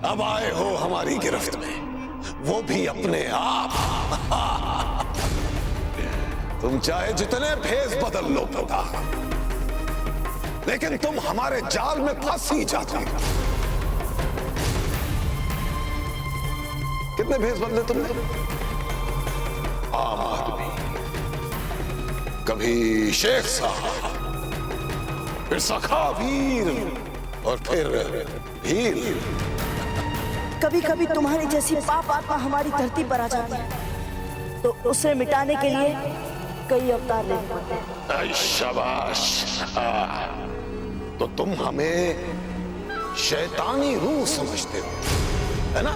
अब आए हो हमारी गिरफ्त में, वो भी अपने आप। तुम चाहे जितने भेष बदल लो पिता, लेकिन तुम हमारे जाल में फंस ही जाते हो। कितने भेष बदले तुमने? आम आदमी, कभी शेख साहब, फिर सखा वीर, और फिर भील। कभी कभी तुम्हारी जैसी पाप आत्मा हमारी धरती पर आ जाती है, तो उसे मिटाने के लिए कई अवतार लेने पड़ते हैं। शाबाश। तो तुम हमें शैतानी रूह समझते हो, है ना?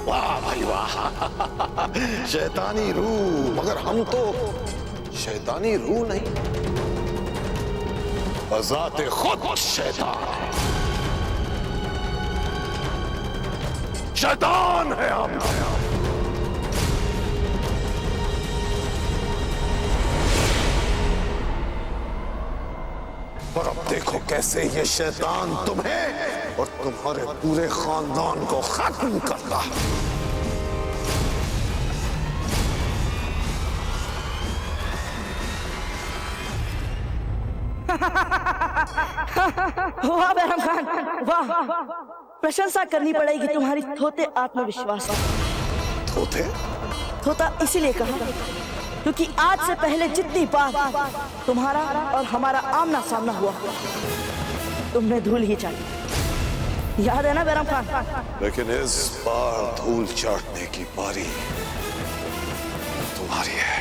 वाह भाई वाह। शैतानी रूह, मगर हम तो शैतानी रूह नहीं, बज़ाते खुद शैतान है। शैतान है हम। और अब देखो कैसे ये शैतान तुम्हें और तुम्हारे पूरे खानदान को खत्म करता है। वाह बैरम खान, वाह। प्रशंसा करनी पड़ेगी तुम्हारी थोते आत्मविश्वास। थोता इसीलिए कहा क्योंकि आज से पहले जितनी बार तुम्हारा और हमारा आमना सामना हुआ, तुमने धूल ही चाटी। याद है ना बैरम खान? लेकिन इस बार धूल चाटने की बारी तुम्हारी है।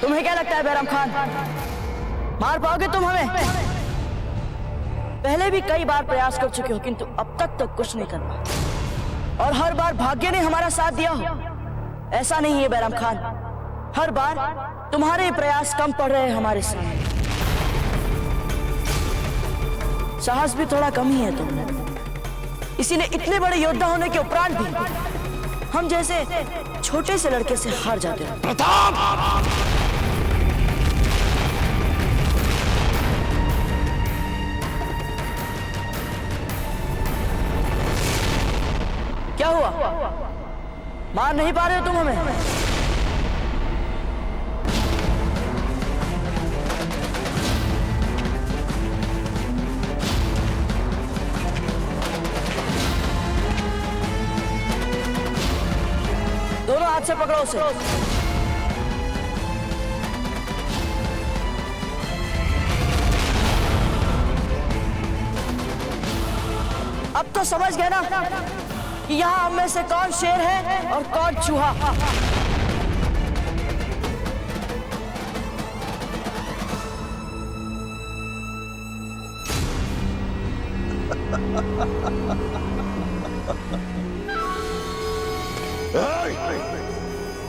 तुम्हें क्या लगता है बैरम खान, मार पाओगे तुम हमें? पहले भी कई बार प्रयास कर चुके हो, किंतु अब तक तो कुछ नहीं कर पाए, और हर बार भाग्य ने हमारा साथ दिया हो। ऐसा नहीं है बैरम खान, हर बार तुम्हारे प्रयास कम पड़ रहे हैं हमारे साथ। साहस भी थोड़ा कम ही है तुम, इसीलिए इतने बड़े योद्धा होने के उपरांत भी हम जैसे छोटे से लड़के से हार जाते हो। प्रताप! क्या हुआ? मार नहीं पा रहे हो तुम हमें? दोनों हाथ से पकड़ो उसे। अब तो समझ गए ना कि यहाँ हम में से कौन शेर है और कौन चूहा।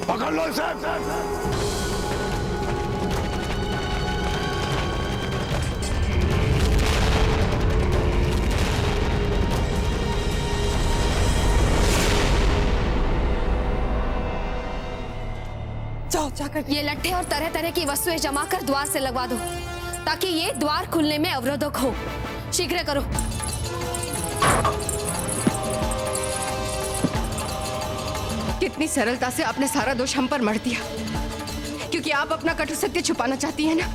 पकड़ लो इसे। जाओ जाकर ये लट्ठे और तरह तरह की वस्तुएं जमा कर द्वार से लगवा दो, ताकि ये द्वार खुलने में अवरोधक हो। शीघ्र करो। कितनी सरलता से आपने सारा दोष हम पर मढ़ दिया, क्योंकि आप अपना कटु सत्य छुपाना चाहती है ना।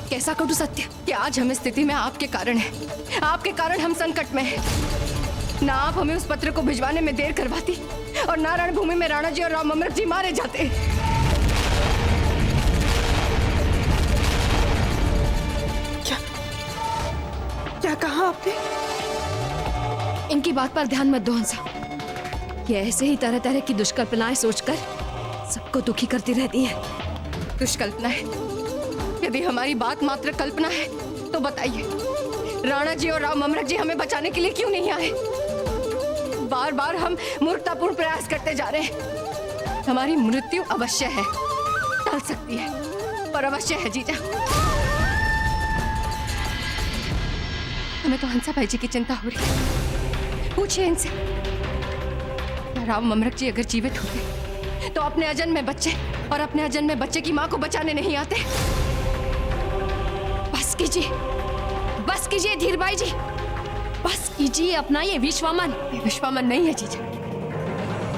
कैसा कटु सत्य कि आज हम इस स्थिति में आपके कारण है, आपके कारण हम संकट में हैं। ना आप हमें उस पत्र को भिजवाने में देर करवाती और ना रणभूमि में राणा जी और राव ममरक जी मारे जाते। क्या कहा आपने? इनकी बात पर ध्यान मत दो हंसा। ये ऐसे ही तरह तरह की दुष्कल्पनाएं सोचकर सबको दुखी करती रहती है। दुष्कल्पना है? यदि हमारी बात मात्र कल्पना है तो बताइए, राणा जी और राव ममरक जी हमें बचाने के लिए क्यों नहीं आए? बार बार हम मूर्खतापूर्ण प्रयास करते जा रहे हैं। हमारी मृत्यु अवश्य है, टल सकती है पर अवश्य है जीजा। हमें तो हंसा भाई जी की चिंता हो रही है। पूछिए इनसे, राव ममरक जी अगर जीवित होते तो अपने अजन्मे बच्चे और अपने अजन्मे बच्चे की मां को बचाने नहीं आते। बस कीजिए धीरबाई जी, बस कीजिए अपना ये विश्वामन। ये विश्वामन नहीं है जीजा।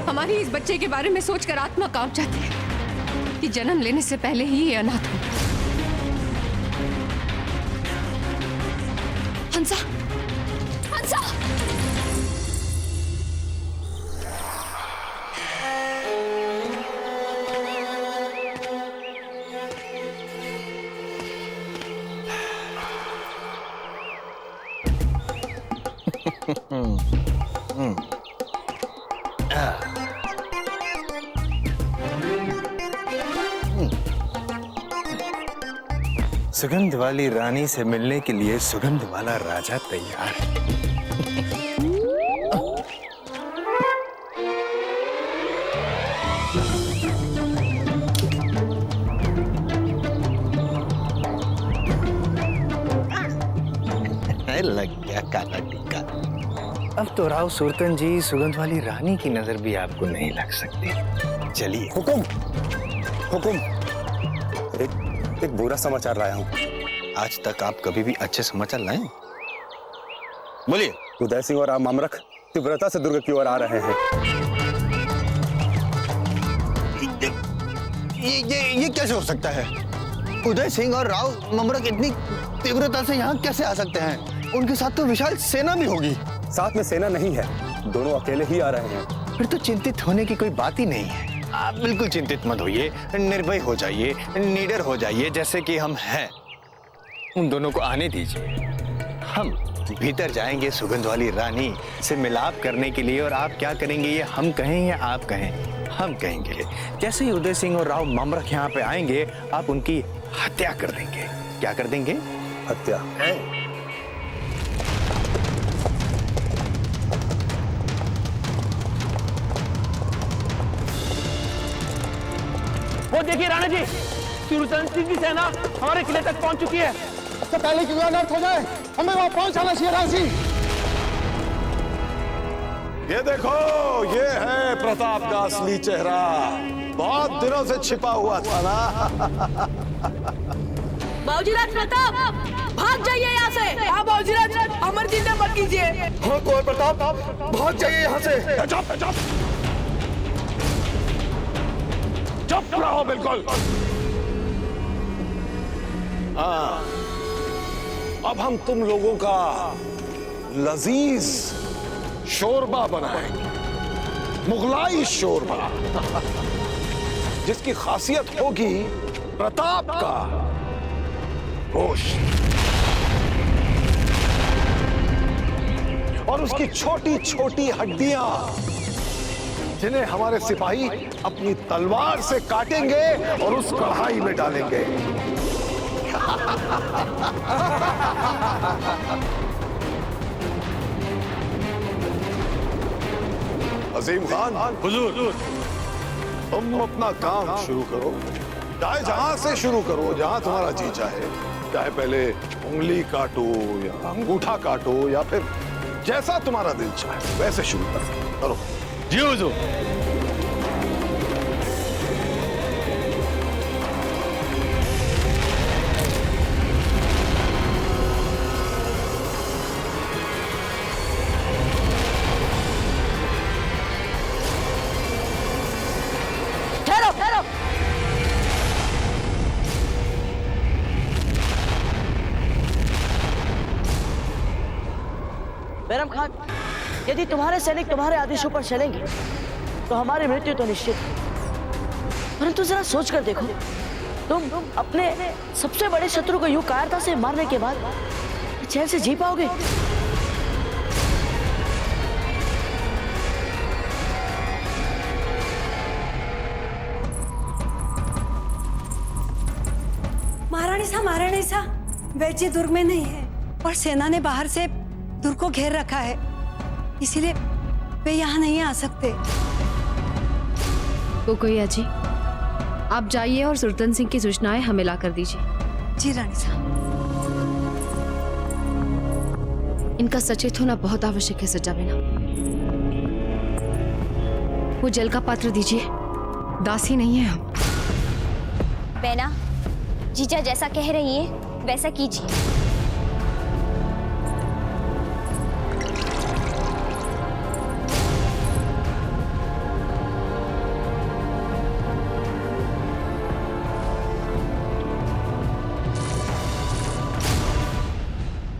हमारी इस बच्चे के बारे में सोचकर आत्मा कांप जाती है कि जन्म लेने से पहले ही ये अनाथ हो। हंसा, हंसा! सुगंध वाली रानी से मिलने के लिए सुगंध वाला राजा तैयार है। लग गया काला टीका। अब तो राव सुरतन जी सुगंध वाली रानी की नजर भी आपको नहीं लग सकती। चलिए। हुकुम, हुकुम। एक बुरा समाचार लाया हूँ। आज तक आप कभी भी अच्छे समाचार लाए? बोलिए। उदय सिंह और राव ममरक तीव्रता से दुर्ग की ओर आ रहे हैं। ये कैसे हो सकता है? उदय सिंह और राव ममरक इतनी तीव्रता से यहाँ कैसे आ सकते हैं? उनके साथ तो विशाल सेना भी होगी। साथ में सेना नहीं है, दोनों अकेले ही आ रहे हैं। फिर तो चिंतित होने की कोई बात ही नहीं है। आप बिल्कुल चिंतित मत होइए, निर्भय हो जाइए, निडर हो जाइए जैसे कि हम हैं। उन दोनों को आने दीजिए। हम भीतर जाएंगे सुगंध वाली रानी से मिलाप करने के लिए, और आप क्या करेंगे ये हम कहें या आप कहें? हम कहेंगे। जैसे ही उदय सिंह और राव ममरक यहाँ पे आएंगे, आप उनकी हत्या कर देंगे। क्या कर देंगे? हत्या। वो देखिए राणा जी, सुरतन सिंह की सेना हमारे किले तक पहुंच चुकी है। तो पहले क्यों अनर्थ हो जाए, हमें वहां पहुंचाना चाहिए राजी। ये देखो, ये है प्रताप का असली चेहरा। बहुत दिनों से छिपा हुआ था ना। बाबूजीराज प्रताप, भाग जाइए यहाँ से। हाँ बाबूजीराज, अमर चिंता मत कीजिए। हाँ कुंवर प्रताप, भाग जाइए यहाँ से। चुप रहो बिल्कुल। हाँ, अब हम तुम लोगों का लजीज शोरबा बनाएंगे, मुगलाई शोरबा, जिसकी खासियत होगी प्रताप का गोश्त और उसकी छोटी छोटी हड्डियां, जिन्हें हमारे सिपाही अपनी तलवार से काटेंगे और उस कढ़ाई में डालेंगे। अजीम खान, हुजूर, तुम अपना काम शुरू करो। चाहे जहां से शुरू करो, जहां तुम्हारा जी चाहे। चाहे पहले उंगली काटो या अंगूठा काटो, या फिर जैसा तुम्हारा दिल चाहे वैसे शुरू करो। जी हुजूर। बैरम खान, यदि तुम्हारे सैनिक तुम्हारे आदेशों पर चलेंगे तो हमारी मृत्यु तो निश्चित है। परंतु जरा सोच कर देखो, तुम अपने सबसे बड़े शत्रु को यूं कायरता से मारने के बाद चैन से जी पाओगे? महारानी साहब वैजी दुर्ग में नहीं है और सेना ने बाहर से दुर्ग को घेर रखा है, इसीलिए वे यहाँ नहीं आ सकते। कोकोया जी, आप जाइए और सुल्तान सिंह की सूचनाएं हमें ला कर दीजिए। जी रानी साहब। इनका सचेत होना बहुत आवश्यक है सज्जा बिना। वो जल का पात्र दीजिए, दासी नहीं है हम। बेना, जीजा जैसा कह रही है वैसा कीजिए।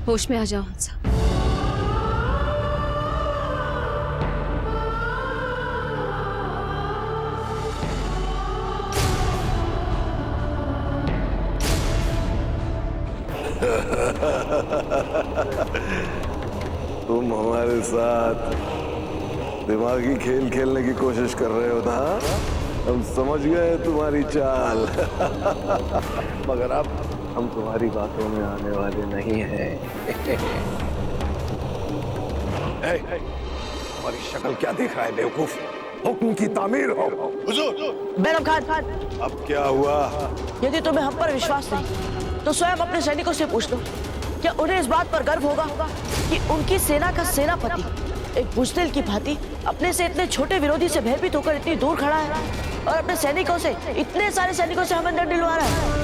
होश में आ जाओ हंसा। तुम हमारे साथ दिमागी खेल खेलने की कोशिश कर रहे हो ना? हम समझ गए तुम्हारी चाल। मगर अब हम तुम्हारी बातों में आने वाले नहीं हैं। तुम्हारी शक्ल क्या देख रहा है बेवकूफ? हुक्म की तामीर हो। हुजूर। बैरम खान, अब क्या हुआ? यदि तुम्हें हम पर विश्वास नहीं तो स्वयं अपने सैनिकों से पूछ लो, क्या उन्हें इस बात पर गर्व होगा कि उनकी सेना का सेनापति एक बुज़दिल की भांति अपने से इतने छोटे विरोधी से भयभीत होकर इतनी दूर खड़ा है और अपने सैनिकों से, इतने सारे सैनिकों से हमें दंड दिलवा रहा है।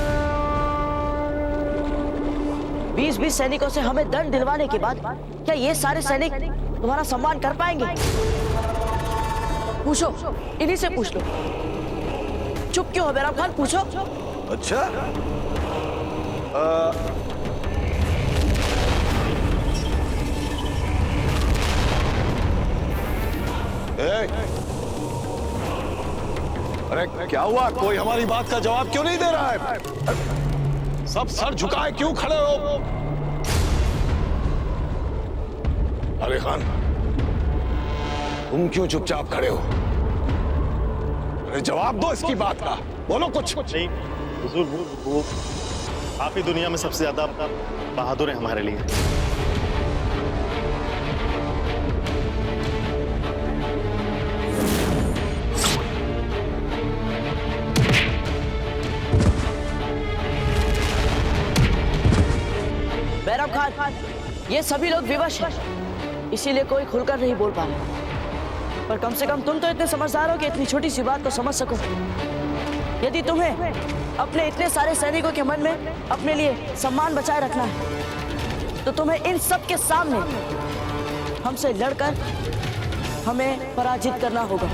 20-20 सैनिकों से हमें दंड दिलवाने के बाद क्या ये सारे सैनिक तुम्हारा सम्मान कर पाएंगे? पूछो, इन्हीं से पूछ लो। चुप क्यों हो बैरम खान, पूछो। अच्छा, अरे क्या हुआ? कोई हमारी बात का जवाब क्यों नहीं दे रहा है? सब सर झुकाए क्यों खड़े हो? अरे खान, तुम क्यों चुपचाप खड़े हो? अरे जवाब दो इसकी बात का, बोलो कुछ। नहीं हुजूर, वो आप ही दुनिया में सबसे ज्यादा बहादुर हैं हमारे लिए। बैरम खान, ये सभी लोग विवश हैं, इसीलिए कोई खुलकर नहीं बोल पा रहा। पर कम से कम तुम तो इतने समझदार हो कि इतनी छोटी सी बात को समझ सको। यदि तुम्हें अपने इतने सारे सैनिकों के मन में अपने लिए सम्मान बचाए रखना है तो तुम्हें इन सब के सामने हमसे लड़कर हमें पराजित करना होगा।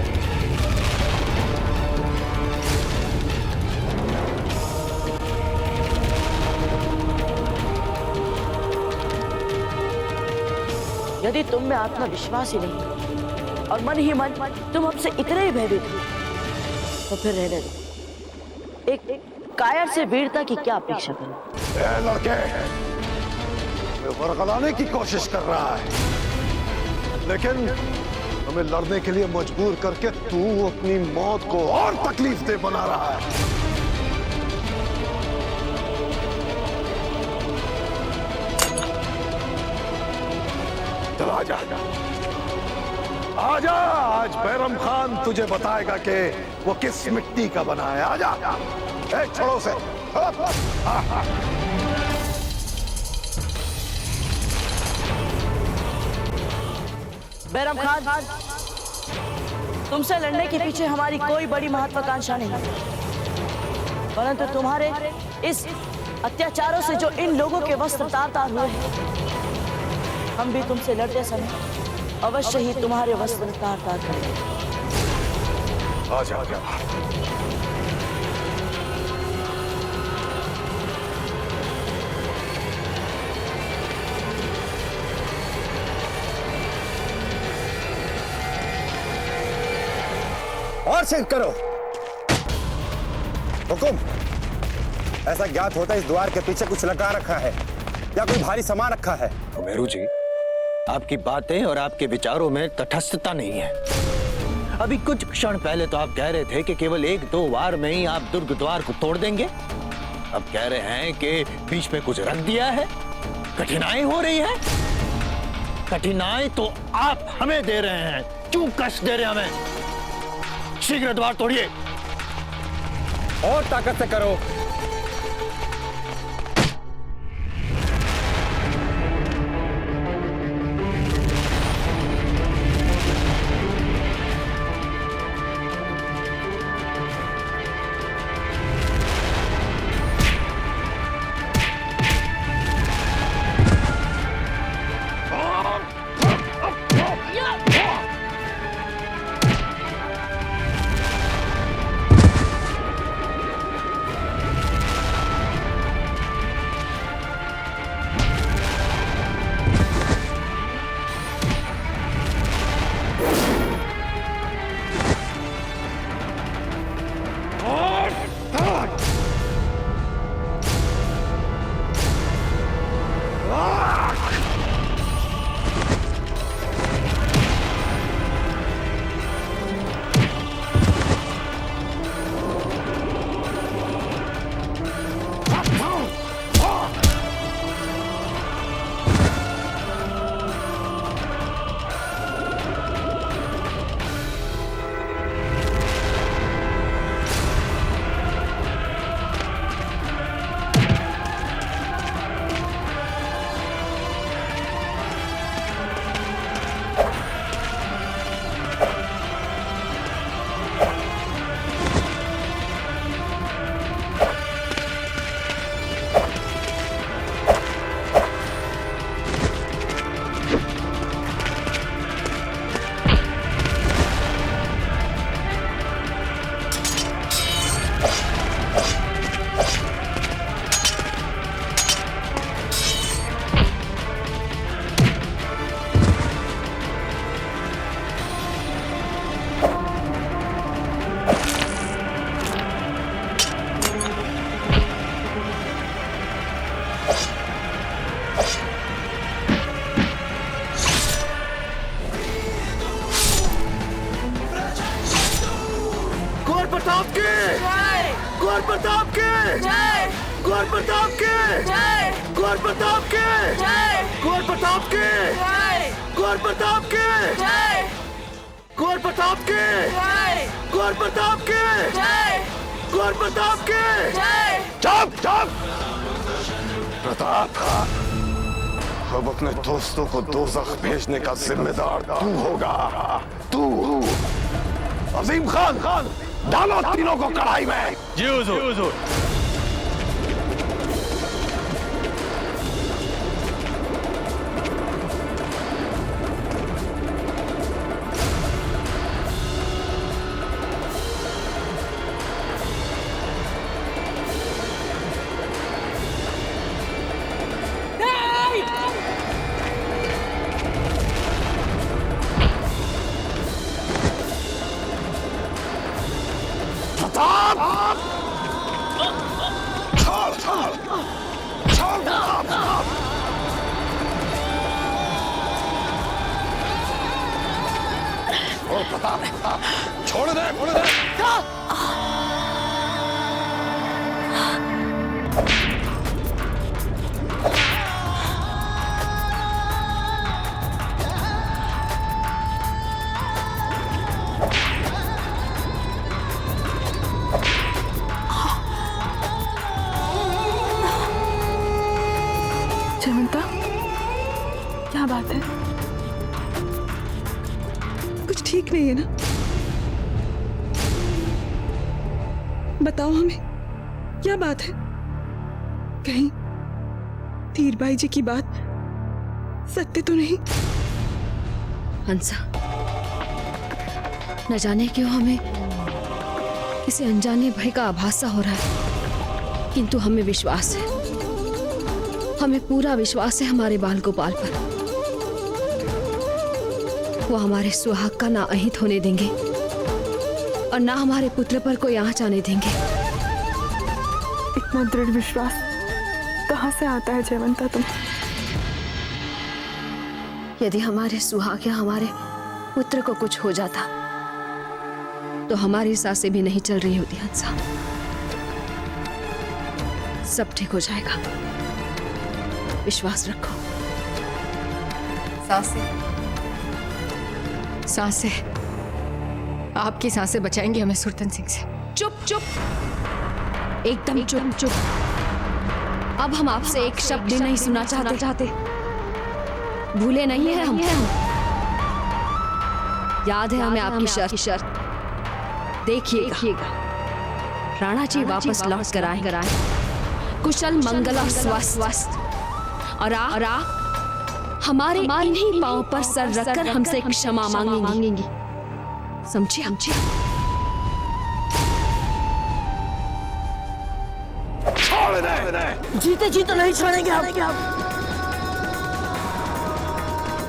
यदि तुम में आत्मविश्वास ही नहीं और मन ही मन तुम हमसे इतने ही भयभीत हो तो फिर रहने दो। एक कायर से वीरता की क्या अपेक्षा करें? लड़के, वरगलाने की कोशिश कर रहा है, लेकिन हमें लड़ने के लिए मजबूर करके तू अपनी मौत को और तकलीफ दे बना रहा है। चल आजा, आजा, आज बैरम खान तुझे बताएगा कि वो किस मिट्टी का बना है। आजा, छोड़ो से। बैरम खान, तुमसे लड़ने के पीछे हमारी कोई बड़ी महत्वाकांक्षा नहीं, परंतु तुम्हारे इस अत्याचारों से जो इन लोगों के वस्त्र तार-तार हुए हैं, हम भी तुमसे लड़ते समय अवश्य ही तुम्हारे वस्त्र तार-तार करेंगे। आजा, आजा। और चेक करो। हुकुम, ऐसा ज्ञात होता है इस द्वार के पीछे कुछ लगा रखा है या कोई भारी सामान रखा है। मेरू जी, आपकी बातें और आपके विचारों में तटस्थता नहीं है। अभी कुछ क्षण पहले तो आप कह रहे थे कि केवल 1-2 वार में ही आप दुर्ग द्वार को तोड़ देंगे। अब कह रहे हैं कि बीच में कुछ रख दिया है, कठिनाई हो रही है। कठिनाई तो आप हमें दे रहे हैं, क्यों कष्ट दे रहे हैं हमें? शीघ्र द्वार तोड़िए। और ताकत से करो। प्रताप के जय, गौर प्रताप के जय, गौर प्रताप के जय, गौर प्रताप के जय, गौर प्रताप के जय, गौर प्रताप के जय, गौर प्रताप के जय, गौर प्रताप के जय, गौर प्रताप के जय। चुप चुप प्रताप, अब अपने दोस्तों को दोज़ख भेजने का जिम्मेदार तू होगा। तू अजीम खान, डालो तीनों को कढ़ाई में। जी हुजूर। प्रताप छोड़ दे। जयवंता, क्या बात है? कुछ ठीक नहीं है ना? बताओ हमें, क्या बात है? कहीं धीरबाई जी की बात सत्य तो नहीं? हंसा, न जाने क्यों हमें किसी अनजाने भय का आभास सा हो रहा है, किंतु हमें विश्वास है, हमें पूरा विश्वास है हमारे बाल गोपाल पर। वो हमारे सुहाग का ना अहित होने देंगे। और ना हमारे पुत्र पर कोई आँच आने देंगे। इतना दृढ़ विश्वास कहाँ से आता है जयवंता तुम? यदि हमारे सुहाग या हमारे पुत्र को कुछ हो जाता तो हमारी सांसें भी नहीं चल रही होती हंसा। सब ठीक हो जाएगा, विश्वास रखो। सांसें आपकी सांसें बचाएंगे हमें सुरतन सिंह से। चुप चुप, एकदम चुप चुप। अब हम आपसे एक शब्द भी नहीं सुनना चाहते। भूले नहीं है हम। याद है हमें आपकी शर्त। देखिएगा राणा जी वापस लौट कर आए, कुशल मंगल और स्वस्थ। और हमारे इन्हीं पांव पर सर रखकर हमसे क्षमा मांगेंगी। समझिए? छोड़ दे। जीते जी तो नहीं छोड़ेंगे हम।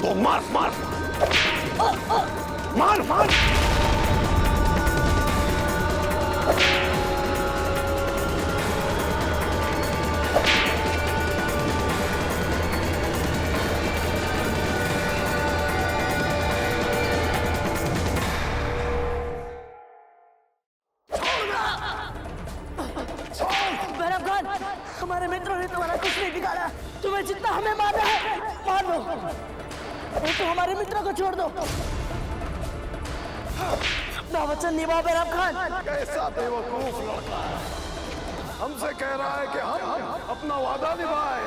तो मार मार मार मार। बैरम खान, हमारे मित्रों ने तुम्हारा कुछ नहीं बिगाड़ा। तुम्हें जितना हमें मारना है मार लो, नहीं तो हमारे मित्रों को छोड़ दो। अपना वचन निभाओ बैरम खान। कैसा बेवकूफ लड़का है, हमसे कह रहा है कि हम अपना वादा निभाए।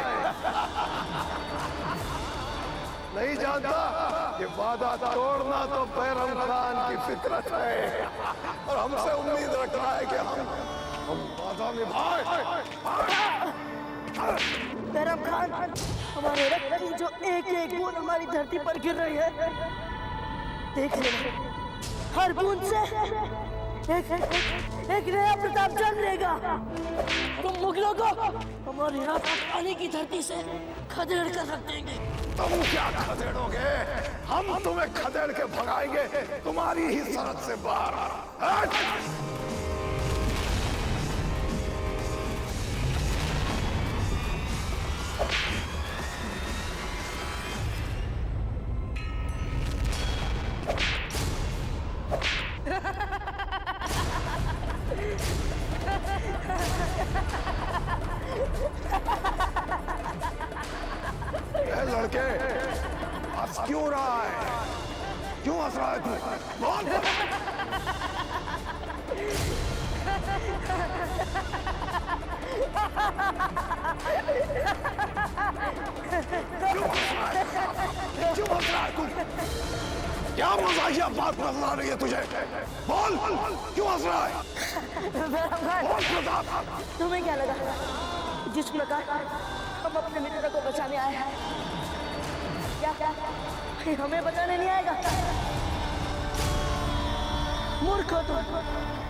नहीं जानता कि वादा तोड़ना तो बैरम खान की फितरत है, और हमसे उम्मीद रख रहा है कि हम वादा निभाए। बैरम खान, हमारे रक्त की जो एक एक बूंद हमारी धरती पर गिर रही है, देख लेना, हर बूंद से एक नया प्रताप जन्मेगा। तुम मुगलों को हमारी राजधानी की धरती से खदेड़ कर रख देंगे। तुम क्या खदेड़ोगे? हम तुम्हें खदेड़ के भगाएंगे तुम्हारी ही सरहद से बाहर। लड़के, हंस क्यों रहा है? क्यों हंस रहा है तू? बोल। क्यों हंस रहा है तू? क्या मजाकिया बात नजर आ रही है तुझे? बोल, क्यों हंस रहा है? बोल प्रताप। तुम्हें क्या लगा जिस प्रकार हम अपने मित्र को बचाने आए हैं, क्या हमें बचाने नहीं आएगा? मूर्ख हो तुम,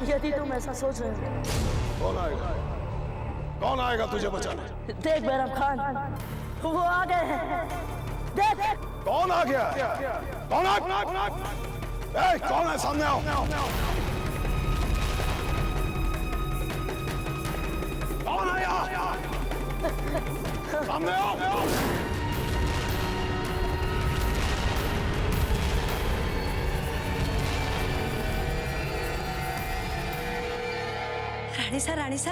यदि तुम ऐसा सोच रहे हो। कौन आएगा? कौन आएगा तुझे बचाने? देख बैरम खान, वो आ गए हैं। देख कौन आ गया? कौन है? सामने आओ। कौन आया? सामने आओ। रानी सा,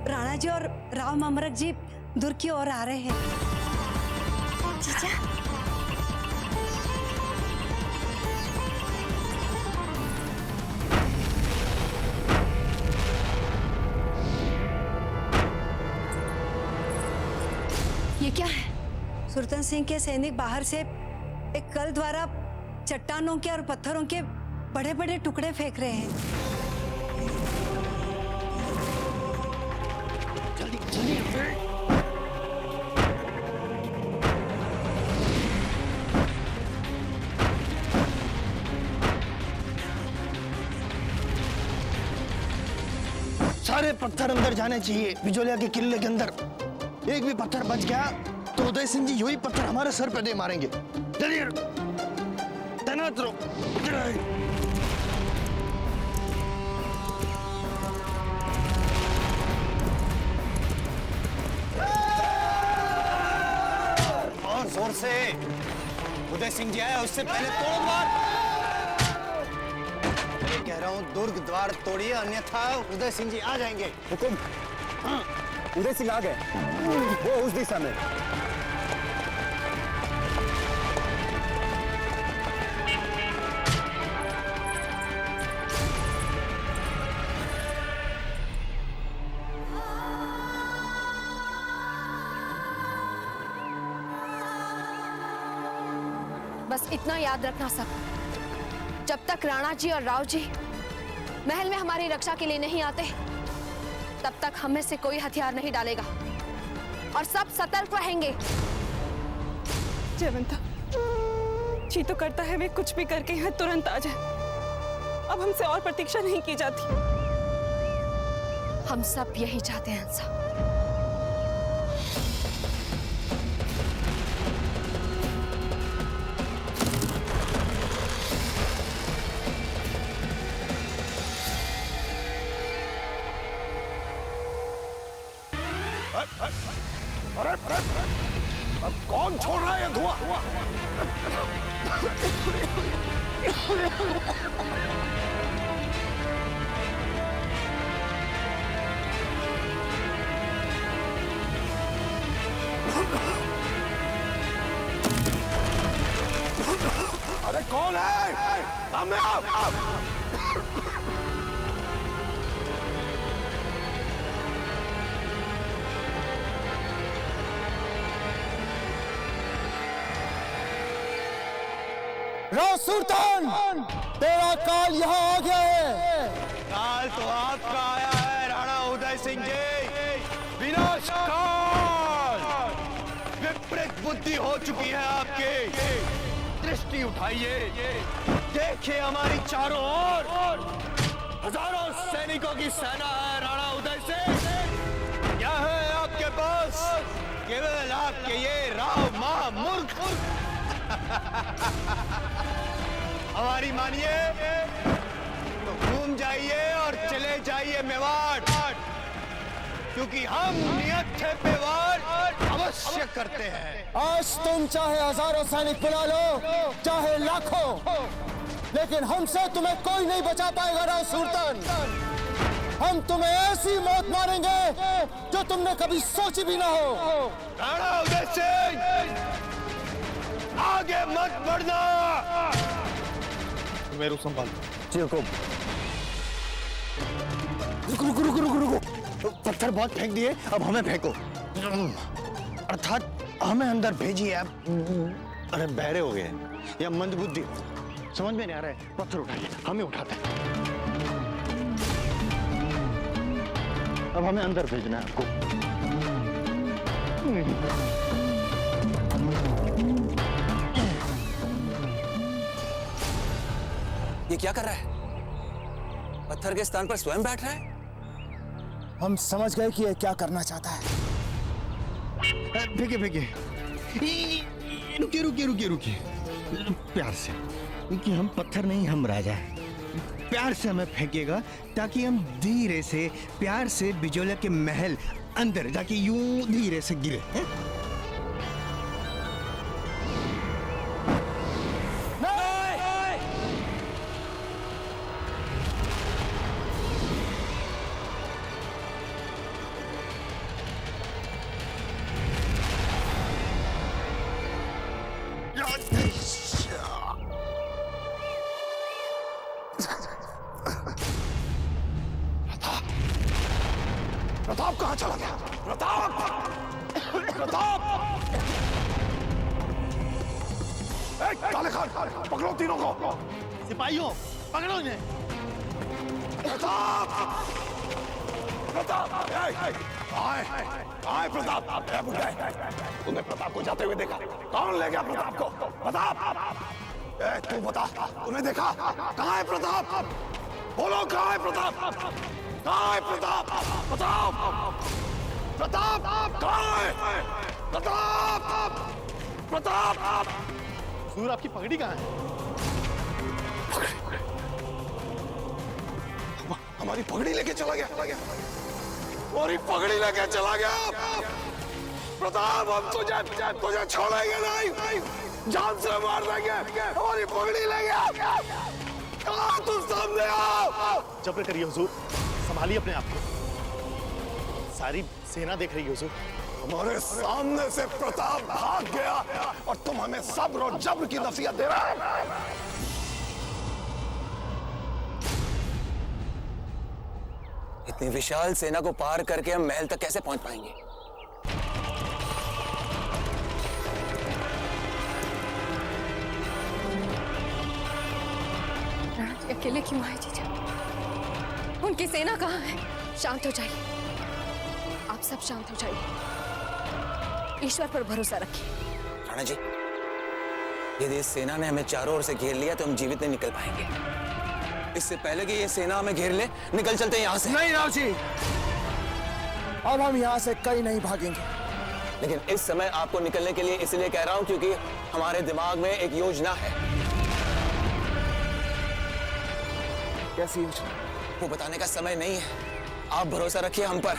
राणा जी और राव ममरक जी दूर की ओर आ रहे हैं। जीजा, ये क्या है? सुरतन सिंह के सैनिक बाहर से एक कल द्वारा चट्टानों के और पत्थरों के बड़े बड़े टुकड़े फेंक रहे हैं। सारे पत्थर अंदर जाने चाहिए बिजोलिया के किले के अंदर। एक भी पत्थर बच गया तो उदय सिंह जी यही पत्थर हमारे सर पे दे मारेंगे। चलिए तैनात रहो। उदय सिंह जी आए उससे पहले तोड़ो द्वार। मैं कह रहा हूँ दुर्ग द्वार तोड़िए, अन्यथा उदय सिंह जी आ जाएंगे। हुकुम। उदय सिंह आ गए, वो उस दिशा में। बस इतना याद रखना सब, जब तक राणा जी और राव जी महल में हमारी रक्षा के लिए नहीं आते, तब तक हमें से कोई हथियार नहीं डालेगा और सब सतर्क रहेंगे। जयवंता, जी तो करता है वे कुछ भी करके यहाँ तुरंत आ जाए। अब हमसे और प्रतीक्षा नहीं की जाती। हम सब यही चाहते हैं हंसा। अरे अब कौन छोड़ रहा है ये धुआं? अरे कौन है? सामने आओ। राव सुल्तान, तेरा काल यहाँ आ गया है। काल तो आपका आया है राणा उदय सिंह जी। विनाश काल, विपरीत बुद्धि हो चुकी है आपकी। दृष्टि उठाइए, देखिए हमारी चारों ओर हजारों सैनिकों की सेना है राणा उदय सिंह। क्या है आपके पास? केवल आपके ये राव महामूर्ख। हमारी मानिए तो घूम जाइए और चले जाइए मेवाड़, क्योंकि हम नियत थे पे वार अवश्य करते हैं। आज तुम चाहे हजारों सैनिक बुला लो, चाहे लाखों, लेकिन हमसे तुम्हें कोई नहीं बचा पाएगा राव सुल्तान। हम तुम्हें ऐसी मौत मारेंगे जो तुमने कभी सोची भी ना हो। राणा उदय सिंह, आगे मत बढ़ना। मेरू संभाल। जी हुकुम। रुको रुको रुको रुको रुको। पत्थर बहुत फेंक दिए, अब हमें फेंको। अर्थात हमें अंदर भेजिए आप। अरे बहरे हो गए या मंदबुद्धि? समझ में नहीं आ रहा है। पत्थर उठाइए, हमें उठाते हैं। अब हमें अंदर भेजना है आपको। ये क्या कर रहा है? पत्थर के स्थान पर स्वयं बैठ रहा है। हम समझ गए कि ये क्या करना चाहता है। फेंके फेंके। रुकिए रुकिए रुकिए रुकिए, प्यार से, क्योंकि हम पत्थर नहीं, हम राजा हैं। प्यार से हमें फेंकेगा ताकि हम धीरे से प्यार से बिजोलिया के महल अंदर जाके यूं धीरे से गिरे। प्रताप कहाँ चला गया? प्रताप! प्रताप! काले खान, पकड़ो तीनों को। सिपाहियों, पकड़ो इन्हें। प्रताप! प्रताप! आए प्रताप! तुमने प्रताप को जाते हुए देखा? कौन ले गया प्रताप को? प्रताप! तू बता, तूने देखा? कहाँ है प्रताप? बोलो, कहाँ है प्रताप? कहाँ है प्रताप? प्रताप! प्रताप! कहाँ है? प्रताप! प्रताप! सूर, आपकी पगड़ी कहाँ है? हमारी पगड़ी लेके चला गया। हमारी पगड़ी लेके चला गया। प्रताप हम तुझे तुझे छोड़ेंगे नहीं, जान से मार देंगे, हमारी पगड़ी लेंगे। कहाँ तुम सामने आओ। जब्र करिए हुजूर, संभालिए अपने आप को, सारी सेना देख रही है हुजूर। हमारे सामने से प्रताप भाग गया और तुम हमें सब्र और जब्र की नसीहत दे रहे हो। इतनी विशाल सेना को पार करके हम महल तक कैसे पहुंच पाएंगे? अकेले क्यों आए जीजा? उनकी सेना कहाँ है? शांत हो जाइए, आप सब शांत हो जाइए, ईश्वर पर भरोसा रखिए। राणा जी, यदि इस सेना ने हमें चारों ओर से घेर लिया तो हम जीवित नहीं निकल पाएंगे। इससे पहले कि ये सेना हमें घेर ले, निकल चलते हैं यहाँ से। नहीं राव जी, अब हम यहाँ से कहीं नहीं भागेंगे। लेकिन इस समय आपको निकलने के लिए इसलिए कह रहा हूँ क्योंकि हमारे दिमाग में एक योजना है। कैसी योजना? वो बताने का समय नहीं है, आप भरोसा रखिए हम पर।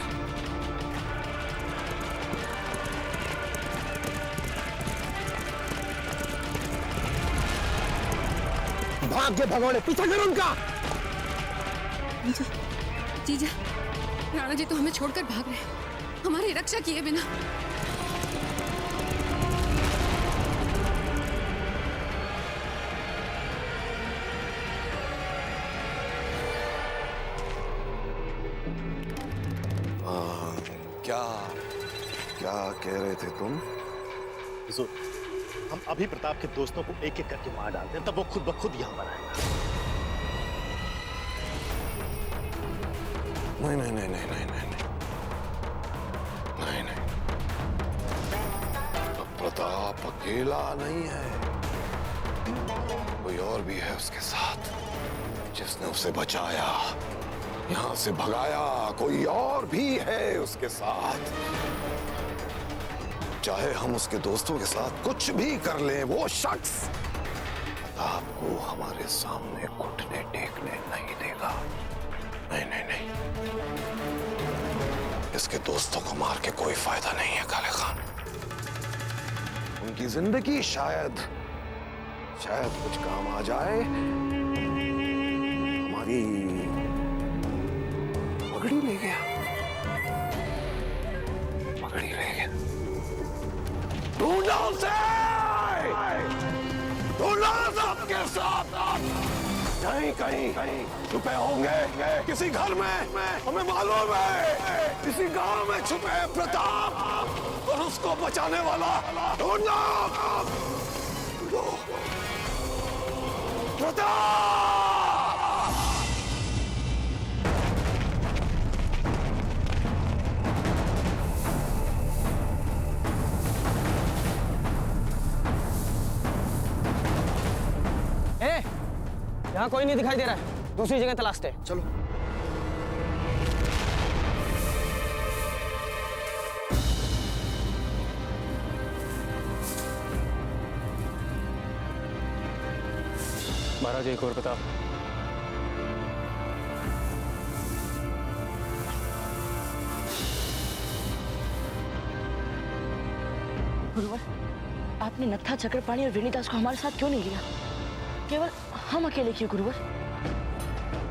भाग के भगोड़े, पीछा कर उनका। जीजा, राणा जी तो हमें छोड़कर भाग रहे हैं, हमारी रक्षा किए बिना। क्या कह रहे थे तुम? हुजूर, हम अभी प्रताप के दोस्तों को एक एक करके मार डालते हैं, तब वो खुद ब खुद यहाँ पर आएगा। नहीं नहीं नहीं नहीं नहीं नहीं नहीं नहीं, तो प्रताप अकेला नहीं है, कोई और भी है उसके साथ जिसने उसे बचाया, यहां से भगाया। कोई और भी है उसके साथ। चाहे हम उसके दोस्तों के साथ कुछ भी कर लें, वो शख्स प्रताप को हमारे सामने घुटने टेकने नहीं देगा। नहीं नहीं नहीं, इसके दोस्तों को मार के कोई फायदा नहीं है काले खान। उनकी जिंदगी शायद कुछ काम आ जाए। हमारी पगड़ी ले गया, पगड़ी ले गया। ढूंढा उसे, ढूंढा सबके साथ। कहीं कहीं कहीं छुपे होंगे, किसी घर में, हमें मालूम है किसी गांव में छुपे है प्रताप और उसको बचाने वाला। ढूंढना प्रताप। यहाँ कोई नहीं दिखाई दे रहा है, दूसरी जगह तलाशते हैं। चलो। महाराज एक और बताओ। गुरुवर, आपने नत्था, चक्रपाणी और विनीदास को हमारे साथ क्यों नहीं लिया? केवल हम अकेले क्यों गुरुवर?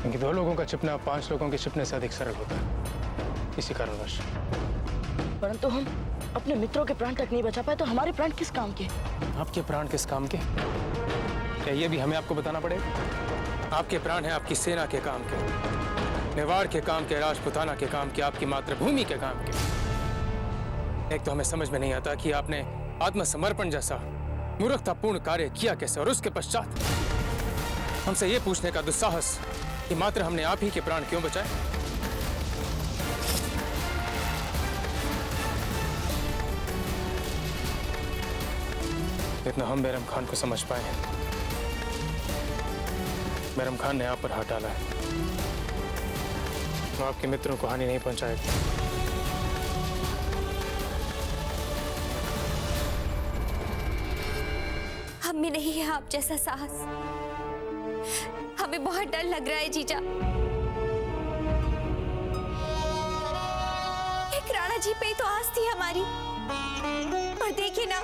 क्योंकि 2 लोगों का छिपना 5 लोगों के छिपने से अधिक सरल होता है, इसी कारणवश। परंतु हम अपने मित्रों के प्राण तक नहीं बचा पाए, तो हमारे प्राण किस काम के? आपके प्राण किस काम के? क्या ये भी हमें आपको बताना पड़ेगा? आपके प्राण हैं आपकी सेना के काम के, मेवाड़ के काम के, राजपुताना के काम के, आपकी मातृभूमि के काम के। एक तो हमें समझ में नहीं आता कि आपने आत्मसमर्पण जैसा मूर्खतापूर्ण कार्य किया कैसे, और उसके पश्चात हमसे ये पूछने का दुस्साहस कि मात्र हमने आप ही के प्राण क्यों बचाए। इतना हम बैरम खान को समझ पाए हैं। बैरम खान ने आप पर हाथ डाला है, वो आपके मित्रों को हानि नहीं पहुंचाएगा। हम भी नहीं है आप जैसा साहस। हमें बहुत डर लग रहा है जीजा। एक राणा जी पे तो आस थी हमारी, और देखिए ना,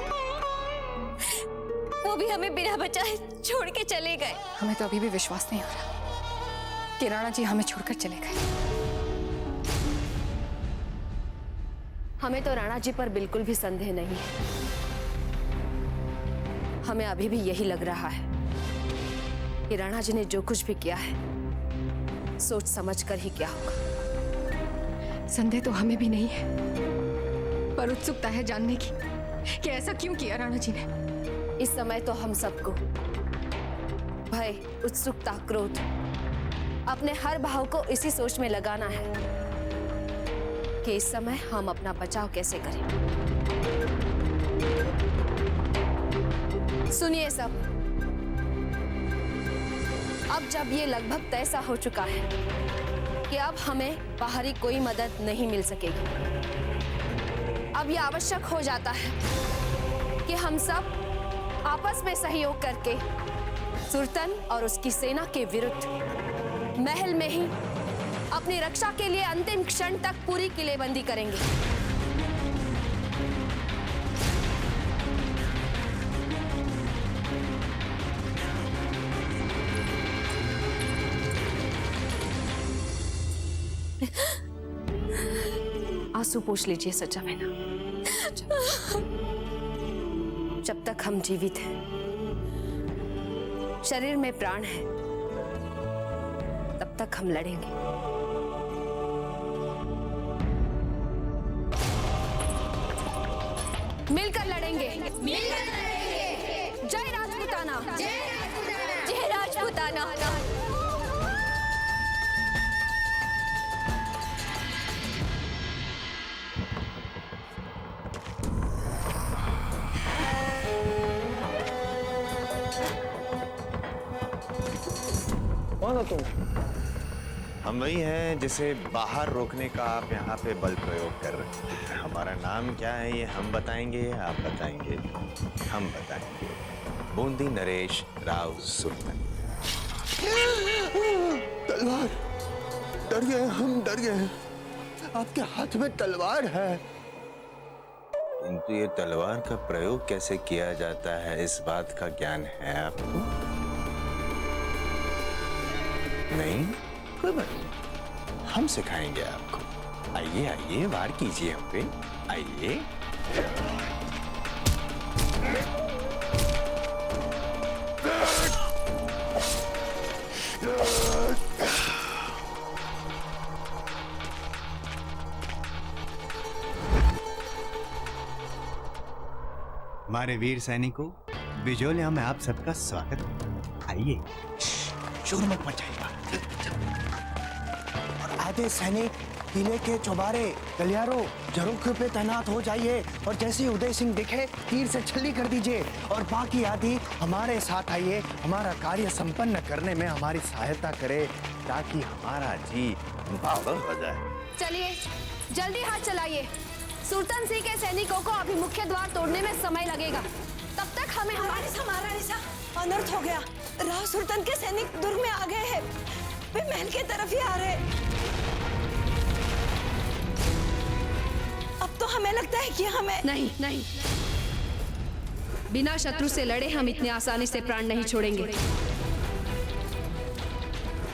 वो भी हमें बिना बचाए छोड़ के चले गए। हमें तो अभी भी विश्वास नहीं हो रहा कि राणा जी हमें छोड़कर चले गए। हमें तो राणा जी पर बिल्कुल भी संदेह नहीं है। हमें अभी भी यही लग रहा है कि राणा जी ने जो कुछ भी किया है सोच समझ कर ही किया होगा। संदेह तो हमें भी नहीं है, पर उत्सुकता है जानने की कि ऐसा क्यों किया राणा जी ने। इस समय तो हम सबको भय, उत्सुकता, क्रोध, अपने हर भाव को इसी सोच में लगाना है कि इस समय हम अपना बचाव कैसे करें। सुनिए सब, अब जब ये लगभग तय सा हो चुका है कि अब हमें बाहरी कोई मदद नहीं मिल सकेगी, अब यह आवश्यक हो जाता है कि हम सब आपस में सहयोग करके सुरतन और उसकी सेना के विरुद्ध महल में ही अपनी रक्षा के लिए अंतिम क्षण तक पूरी किलेबंदी करेंगे। आंसू पोंछ लीजिए सच्चा मैना। जब तक हम जीवित हैं, शरीर में प्राण है, तब तक हम लड़ेंगे। मिलकर लड़ेंगे, मिलकर लड़ेंगे। जय राजपूताना, जय राजपूताना, जय राजपूताना। कौन हो तुम? हम वही हैं जिसे बाहर रोकने का आप यहाँ पे बल प्रयोग कर रहे हैं। हमारा नाम क्या है ये हम बताएंगे, आप बताएंगे, हम बताएंगे। बूंदी नरेश राव सुरतन। तलवार! डर गए, हम डर गए। आपके हाथ में तलवार है। किंतु ये तलवार का प्रयोग कैसे किया जाता है, इस बात का ज्ञान है आपको? नहीं, कोई बात नहीं, हम सिखाएंगे आपको। आइए आइए, वार कीजिए हम पे, आइए। हमारे वीर सैनिकों, बिजोलिया में आप सबका स्वागत है। आइए, शोर मत मचाइएगा। और आधे सैनिक किले के चौबारे, गलियारों, झरोखे पे तैनात हो जाइए, और जैसे ही उदय सिंह दिखे तीर से छल्ली कर दीजिए, और बाकी आदि हमारे साथ आइए, हमारा कार्य संपन्न करने में हमारी सहायता करे, ताकि हमारा जी बावल हो जाए। चलिए, जल्दी हाथ चलाइए। सुरतन सिंह के सैनिकों को अभी मुख्य द्वार तोड़ने में समय लगेगा। तब तक हमें हमारा अनर्थ हो गया। राव सुल्तान के सैनिक दुर्ग में आ गए हैं। वे महल के तरफ ही आ रहे हैं। अब तो हमें लगता है कि हमें नहीं, बिना शत्रु से लड़े हम इतने आसानी से प्राण नहीं छोड़ेंगे।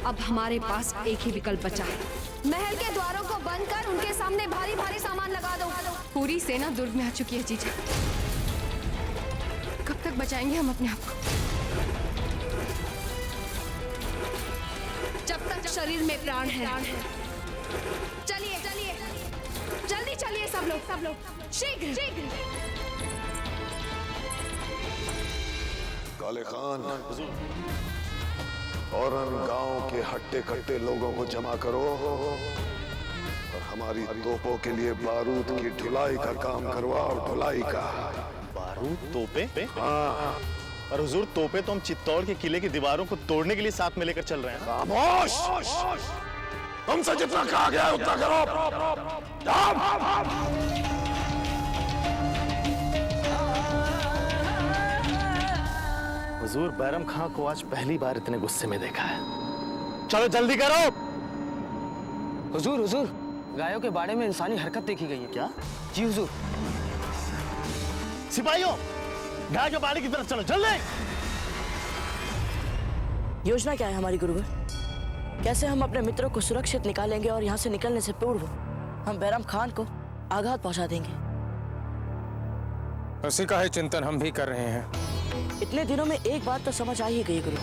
अब हमारे पास एक ही विकल्प बचा है। महल के द्वारों को बंद कर उनके सामने भारी भारी सामान लगा दो। पूरी सेना दुर्ग में आ चुकी है जीजा। कब तक बचाएंगे हम अपने आप को? जब तक शरीर में प्राण है। चलिए चलिए, जल्दी चलिए सब लोग, शीघ्र। काले खान, फौरन गांव के हट्टे कट्टे लोगों को जमा करो और हमारी तोपों के लिए बारूद की ढुलाई का काम करवाओ। ढुलाई का बारूद, तोपे? हाँ। और हुजूर, तोपे तो हम चित्तौड़ के किले की दीवारों को तोड़ने के लिए साथ में लेकर चल रहे हैं। खामोश! तुमसे जितना कहा गया है उतना करो। हुजूर, बैरम खां को आज पहली बार इतने गुस्से में देखा है। चलो जल्दी करो। हुजूर, गायों के बाड़े में इंसानी हरकत देखी गई है। क्या? जी हुजूर। सिपाहियों, गाय के बाड़े की तरफ चलो, जल्दी। योजना क्या है हमारी गुरुवर? कैसे हम अपने मित्रों को सुरक्षित निकालेंगे और यहाँ से निकलने से पूर्व हम बैराम खान को आघात पहुंचा देंगे? उसी का ही चिंतन हम भी कर रहे हैं। इतने दिनों में एक बात तो समझ आ ही गई गुरु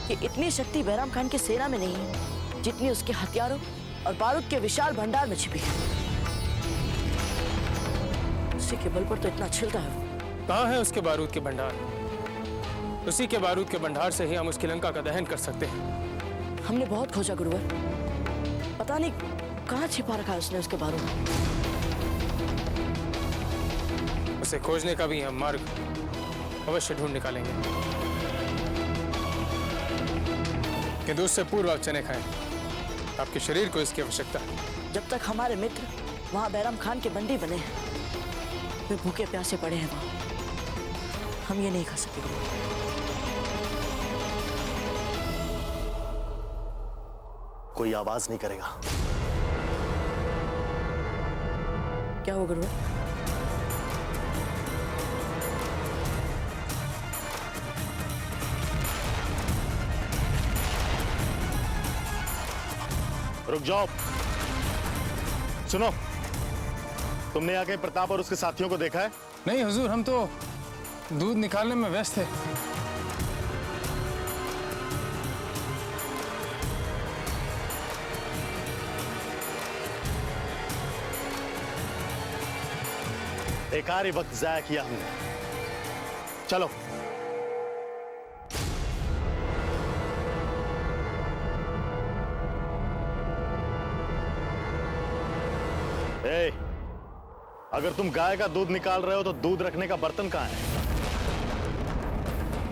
कि इतनी शक्ति बैराम खान की सेना में नहीं है जितनी उसके हथियारों और बारूद के विशाल भंडार में छिपी है। उसी के बल पर तो इतना छिलता है। कहाँ है उसके बारूद के भंडार? उसी के बारूद के भंडार से ही हम उसकी लंका का दहन कर सकते हैं। हमने बहुत खोजा गुरुवर, पता नहीं कहाँ छिपा रखा है उसने उसके बारूद। उसे खोजने का भी हम मार्ग अवश्य ढूंढ निकालेंगे, किंतु उससे पूर्व आप चने खाएं। आपके शरीर को इसकी आवश्यकता है। जब तक हमारे मित्र वहाँ बैराम खान के बंदी बने हैं, वे भूखे प्यासे पड़े हैं वहाँ, हम ये नहीं खा सकेंगे। कोई आवाज नहीं करेगा। क्या हुआ गुरुवर? रुक जाओ। सुनो, तुमने आके प्रताप और उसके साथियों को देखा है? नहीं हुजूर, हम तो दूध निकालने में व्यस्त थे। बेकार ही वक्त जाया किया हमने। चलो। ए, अगर तुम गाय का दूध निकाल रहे हो तो दूध रखने का बर्तन कहाँ है?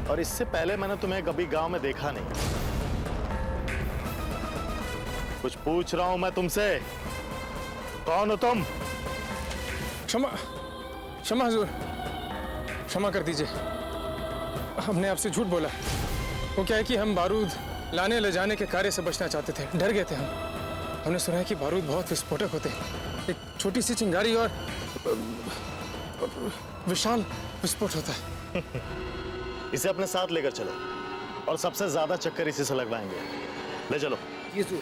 और इससे पहले मैंने तुम्हें कभी गांव में देखा नहीं। कुछ पूछ रहा हूं मैं तुमसे, कौन हो तुम? क्षमा क्षमा हुजूर, क्षमा कर दीजिए, हमने आपसे झूठ बोला। वो क्या है कि हम बारूद लाने ले जाने के कार्य से बचना चाहते थे, डर गए थे हम। हमने सुना है कि बारूद बहुत विस्फोटक होते हैं, एक छोटी सी चिंगारी और विशाल विस्फोट होता है। इसे अपने साथ लेकर चलो और सबसे ज्यादा चक्कर इसी से लगवाएंगे। ले चलो। यीशु।